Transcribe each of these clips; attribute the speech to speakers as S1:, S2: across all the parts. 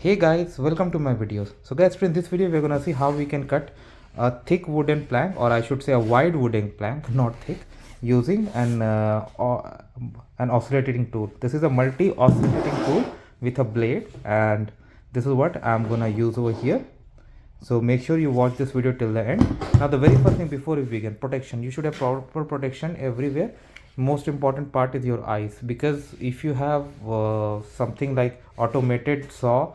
S1: Hey guys, welcome to my videos. So guys, in this video we're gonna see how we can cut a thick wooden plank, or I should say a wide wooden plank, not thick, using an oscillating tool. This is a multi-oscillating tool with a blade, and this is what I'm gonna use over here. So make sure you watch this video till the end. Now the very first thing before we begin, protection. You should have proper protection everywhere. Most important part is your eyes, because if you have something like automated saw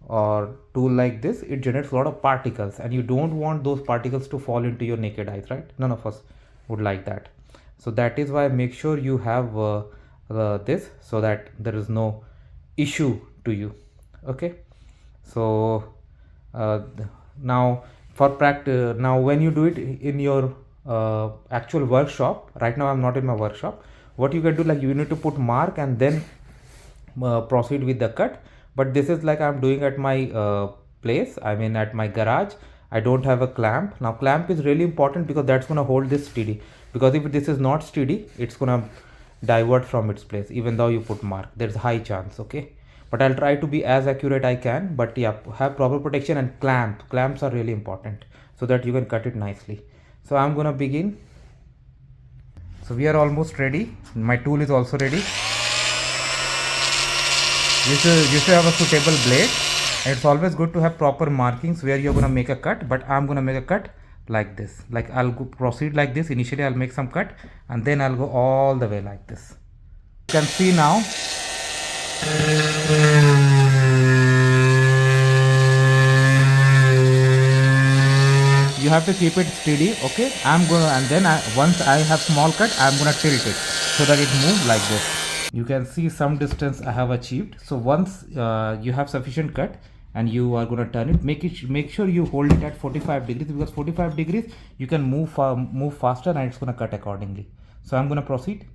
S1: or tool like this, it generates a lot of particles, and you don't want those particles to fall into your naked eyes, right? None of us would like that. So that is why make sure you have this, so that there is no issue to you. Okay, so now for practice, now when you do it in your actual workshop, right now I'm not in my workshop, what you can do, like, you need to put mark and then proceed with the cut. But this is like I'm doing at my place, I mean at my garage. I don't have a clamp. Now clamp is really important, because that's going to hold this steady, because if this is not steady, it's going to divert from its place even though you put mark. There's a high chance. Okay, but I'll try to be as accurate I can. But yeah, have proper protection, and clamps are really important so that you can cut it nicely. So I'm gonna begin. So we are almost ready. My tool is also ready. You should have a suitable blade. It's always good to have proper markings where you're gonna make a cut, but I'm gonna make a cut like this. Like, I'll proceed like this. Initially I'll make some cut, and then I'll go all the way like this. You can see now. You have to keep it steady. Okay, I'm gonna, and then once I have small cut, I'm gonna tilt it so that it moves like this. You can see some distance I have achieved. So once you have sufficient cut and you are gonna turn it, make sure you hold it at 45 degrees, because 45 degrees you can move faster, and it's gonna cut accordingly. So I'm gonna proceed.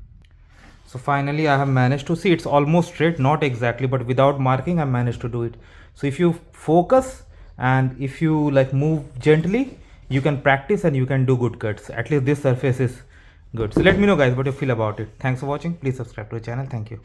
S1: So finally I have managed to see, it's almost straight, not exactly, but without marking I managed to do it. So if you focus and if you like move gently, you can practice and you can do good cuts. At least this surface is good. So let me know guys what you feel about it. Thanks for watching. Please subscribe to the channel. Thank you.